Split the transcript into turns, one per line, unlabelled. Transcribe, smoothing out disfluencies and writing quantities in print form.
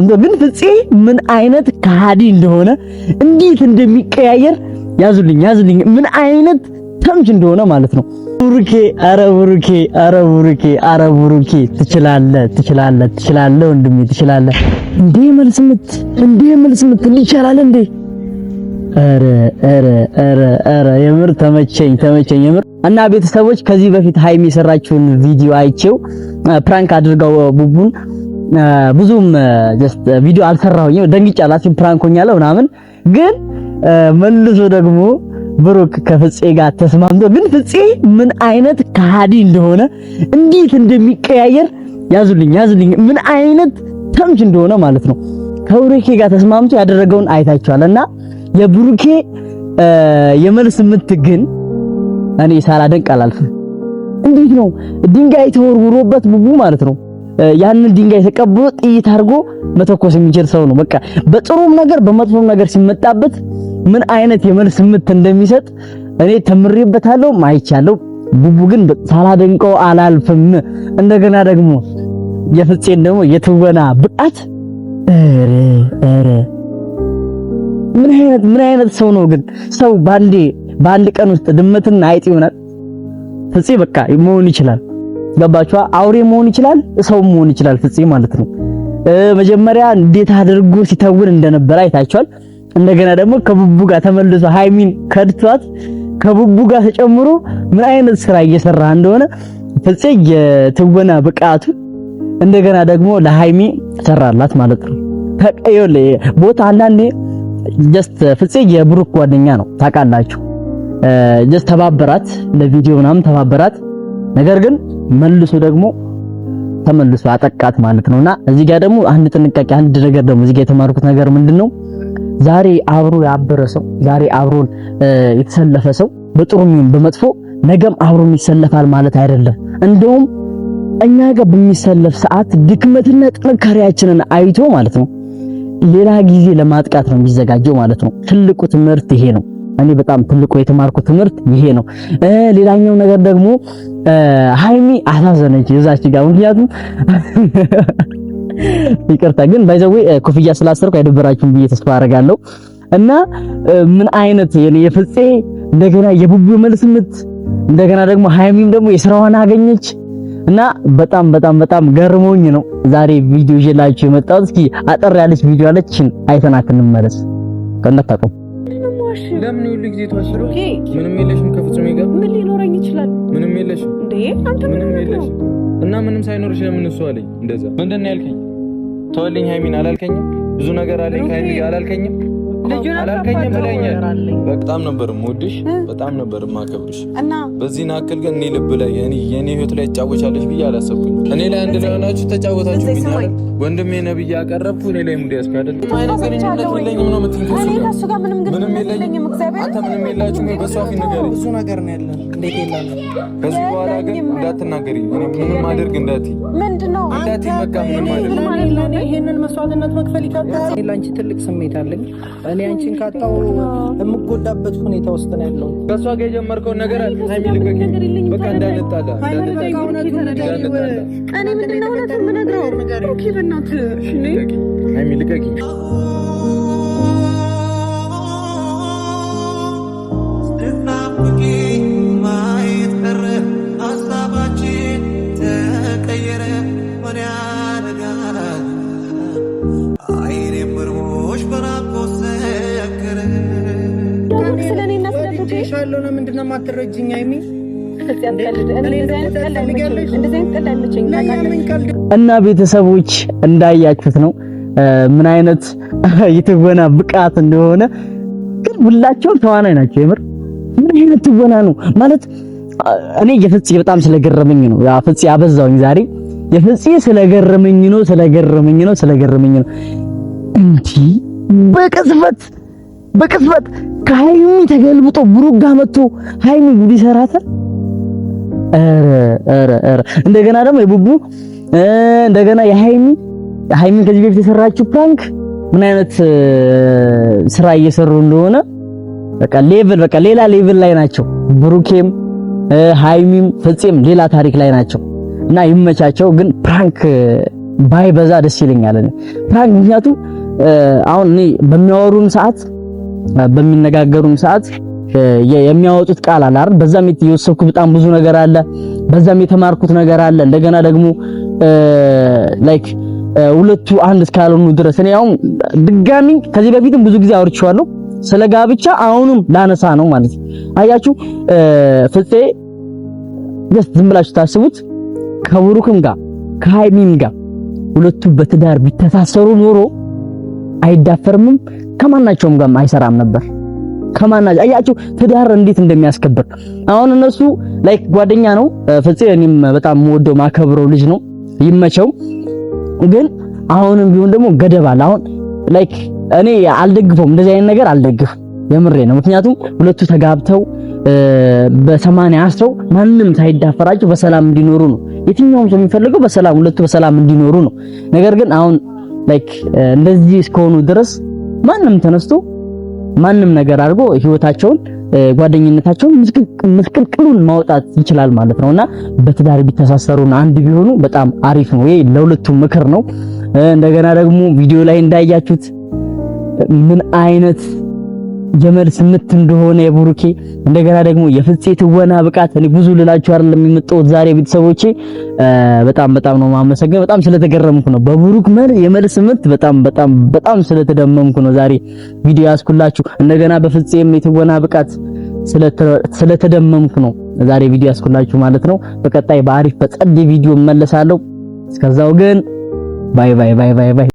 ተስማምቶ ግን ፍፄ ምን አይነት ከሃዲ እንደሆነ እንዴት እንደሚቀያየር ያዙልኝ ምን አይነት ተምች እንደሆነ ማለት ነው። ቡሩኬ አረ ቡሩኬ ትችላለህ ወንድሜ ትችላለህ። እንዴ መልስ ምት ይቻላል እንዴ? አረ የምር ተመቸኝ የምር። እና ቤተሰቦች ከዚህ በፊት ሃይሚ የሰራችውን ቪዲዮ አይቼው ፕራንክ አድርገው ቡቡን ብዙም ጀስት ቪዲዮ አልሰራሁኝም ደንግጫላችሁ ፕራንክ ሆኛለሁ ምናምን። ግን መልሶ ደግሞ ብሩክ ከፍፄ ጋር ተስማምቶ ግን ፍፄ ምን አይነት ከሃዲ እንደሆነ እንዴት እንደሚቀያየር ያዙልኝ ምን አይነት ተምች እንደሆነ ማለት ነው። ከብሩኬ ጋር ተስማምቶ ያደረገውን አይታችኋልና የብሩኬ የመልስ ምት ግን እኔ ሳላደንቅ አላልፍም። እንዴት ነው ድንጋይ ተወርውሮበት ቡቡ ማለት ነው ያንን ድንጋይ ተቀብሎ ጥይት አድርጎ መተኮስ የሚችል ሰው ነው። በቃ በጥሩም ነገር በመጥፎም ነገር ሲመጣበት ምን አይነት የመልስ ምት እንደሚሰጥ እኔ ተምሬበታለሁ አይቻለሁ። ቡቡ ግን ሳላደንቀው አላልፍም። እንደገና ደግሞ የፍፄን ደግሞ የትወና ብቃት ኧረ ምን አይነት ሰው ነው ግን? ሰው በአንድ ቀን ውስጥ ድመትና አይጥ ይሆናል። ፍፄ በቃ መሆን ይችላል። ገባችኋ? አውሬ መሆን ይችላል፣ ሰው መሆን ይችላል ፍፄ ማለት ነው። መጀመሪያ እንዴት አድርጎ ሲተውን እንደነበረ አይታችኋል። እንደገና ደግሞ ከቡቡ ጋር ተመልሶ ሃይሚን ከድቷት ከቡቡ ጋር ተጨምሮ ምን አይነት ስራ እየሰራ እንደሆነ ፍፄ የትወና ብቃቱ እንደገና ደግሞ ለሃይሚ ሰራላት ማለት ነው። ተቀየለ ቦታ አንዳንዴ ጀስት ፍፄ የብሩክ ጓደኛ ነው ታውቃላችሁ። ጀስት ተባበራት ለቪዲዮ ምናምን ተባበራት። ነገር ግን መልሶ ደግሞ ተመልሶ አጠቃት ማለት ነውና እዚህ ጋር ደግሞ አንድ ጥንቃቄ አንድ ነገር ደግሞ እዚህ ጋር የተማርኩት ነገር ምንድነው? ዛሬ አብሮ ያበረ ሰው ዛሬ አብሮን የተሰለፈ ሰው በጥሩም ይሁን በመጥፎ ነገም አብሮን ይሰለፋል ማለት አይደለም። እንደውም እኛ ጋር በሚሰለፍ ሰዓት ድክመትና ጥንካሬያችንን አይቶ ማለት ነው ሌላ ጊዜ ለማጥቃት ነው የሚዘጋጀው ማለት ነው። ትልቁ ትምህርት ይሄ ነው። እኔ በጣም ትልቁ የተማርኩት ትምህርት ይሄ ነው። ሌላኛው ነገር ደግሞ ሃይሚ አሳዘነች እዛች ጋር ምክንያቱም ይቅርታ ግን ባይዘው ኮፍያ ስላሰርኩ አይደበራችሁም ብዬ ተስፋ አደርጋለሁ። እና ምን አይነት የፍፄ እንደገና የቡቡ መልስ ምት እንደገና ደግሞ ሃይሚም ደግሞ የስራዋን አገኘች እና በጣም ገርሞኝ ነው ዛሬ ቪዲዮ ይዤላችሁ የመጣሁት። እስኪ አጠር ያለች ቪዲዮ አለችን አይተናት እንመለስ። ከነታቀው
ለምን ሁሉ ጊዜ ተዋሽሩ? ምንም የለሽም ከፍጹም ጋር ምን ሊኖረኝ ይችላል? ምንም የለሽም እንዴ? አንተ ምንም የለሽም እና ምንም ሳይኖርሽ ለምን እሱ አለኝ እንደዛ? ምንድነው ያልከኝ? ተወልኝ ሃይሚን አላልከኝም? ብዙ ነገር አለኝ ሃይሚ አላልከኝም? አላልከኝም ብለኛል። በጣም ነበር የምወድሽ በጣም ነበር የማከብርሽ እና በዚህ ናክል ግን እኔ ልብ ላይ የኔ ህይወት ላይ ተጫወቻለሽ ብዬ አላሰብኩኝ። እኔ ላይ አንድ ላይ ሆናችሁ ተጫወታችሁብኛል። ወንድሜ ነብይ ያቀረብኩ እኔ ላይ ሙዲ ያስካደል ማይነገር የለኝም ነው የምትንከሱ። እኔ ከሱ ጋር ምንም የለኝም። እግዚአብሔር አንተ ምንም የላችሁም። በሷፊ ነገር ብዙ ነገር ነው ያለን። እንዴት ይላል? ከዚህ በኋላ ግን እንዳትናገሪ ምንም ማድረግ እንዳትይ ምንድነው እንዳትይ በቃ ምንም ማለት ነው። ይሄንን መስዋዕትነት መክፈል ይከብዳል። ላንቺ ትልቅ ስሜት አለኝ። እኔ አንቺን ካጣው የምጎዳበት ሁኔታ ውስጥ ነው ያለው። ከሷ ጋር የጀመርከው ነገር ሃይሚ ልቀቂ በቃ እንዳንጣላ እኔ ምንድነው እውነቱን የምነግረው? ኦኬ በእናትህ እሺ ሃይሚ ልቀቂ። ነው ምንድነው ማትረጅኝ ሃይሚ?
እና ቤተሰቦች እንዳያችሁት ነው ምን አይነት የትወና ብቃት እንደሆነ። ግን ሁላቸውም ተዋናይ ናቸው። የምር ምን አይነት ትወና ነው ማለት እኔ የፍፄ በጣም ስለገረመኝ ነው። ያ ፍፄ አበዛውኝ ዛሬ የፍፄ ስለገረመኝ ነው እንጂ በቅጽበት ከሃይሚ ተገልብጦ ብሩክ ጋር መጥቶ ሃይሚ ጉድ ይሰራታል። ኧረ እንደገና ደግሞ የቡቡ እንደገና የሃይሚ ከዚህ በፊት የሰራችው ፕራንክ ምን አይነት ስራ እየሰሩ እንደሆነ በቃ ሌላ ሌቭል ላይ ናቸው። ብሩኬም ሃይሚም ፍፄም ሌላ ታሪክ ላይ ናቸው እና ይመቻቸው። ግን ፕራንክ ባይ በዛ ደስ ይለኛል ፕራንክ። ምክንያቱም አሁን እኔ በሚያወሩን ሰዓት በሚነጋገሩን ሰዓት የሚያወጡት ቃል አለ አይደል? በዛም የወሰድኩት በጣም ብዙ ነገር አለ፣ በዛም የተማርኩት ነገር አለ። እንደገና ደግሞ ላይክ ሁለቱ አንድ እስካልሆኑ ድረስ እኔ አሁን ድጋሚ ከዚህ በፊትም ብዙ ጊዜ አውርቼዋለሁ ስለ ጋብቻ፣ አሁንም ላነሳ ነው ማለት ነው። አያችሁ ፍፄ ዝም ብላችሁ ታስቡት ከብሩክም ጋር ከሃይሚም ጋር ሁለቱ በትዳር ቢተሳሰሩ ኖሮ አይዳፈርምም፣ ከማናቸውም ጋር አይሰራም ነበር። ከማናቸው አያችሁ ትዳር እንዴት እንደሚያስከብር። አሁን እነሱ ላይክ ጓደኛ ነው ፍፄ፣ እኔም በጣም የምወደው ማከብረው ልጅ ነው፣ ይመቸው። ግን አሁንም ቢሆን ደግሞ ገደብ አለ። አሁን ላይክ እኔ አልደግፈውም፣ እንደዚህ አይነት ነገር አልደግፍም፣ የምሬ ነው። ምክንያቱም ሁለቱ ተጋብተው በሰማንያ አስረው ማንም ሳይዳፈራቸው በሰላም እንዲኖሩ ነው የትኛውም ሰው የሚፈልገው፣ በሰላም ሁለቱ በሰላም እንዲኖሩ ነው። ነገር ግን አሁን ላይክ እንደዚህ እስከሆኑ ድረስ ማንም ተነስቶ ማንም ነገር አድርጎ ህይወታቸውን ጓደኝነታቸውን ምስቅልቅሉን ማውጣት ይችላል ማለት ነውና በትዳር ቢተሳሰሩና አንድ ቢሆኑ በጣም አሪፍ ነው። ይሄ ለሁለቱም ምክር ነው። እንደገና ደግሞ ቪዲዮ ላይ እንዳያችሁት ምን አይነት የመልስ ምት እንደሆነ የብሩኬ እንደገና ደግሞ የፍፄ ትወና ብቃት እኔ ብዙ ልላችሁ አይደለም የመጣሁት ዛሬ ቤተሰቦቼ፣ በጣም ነው ማመሰግነው። በጣም ስለተገረምኩ ነው በብሩክ የመልስ ምት በጣም ስለተደመምኩ ነው ዛሬ ቪዲዮ ያስኩላችሁ። እንደገና በፍፄም የትወና ብቃት ስለተደመምኩ ነው ዛሬ ቪዲዮ ያስኩላችሁ ማለት ነው። በቀጣይ በአሪፍ በጸድ ቪዲዮ እመለሳለሁ። እስከዛው ግን ባይ ባይ ባይ ባይ ባይ።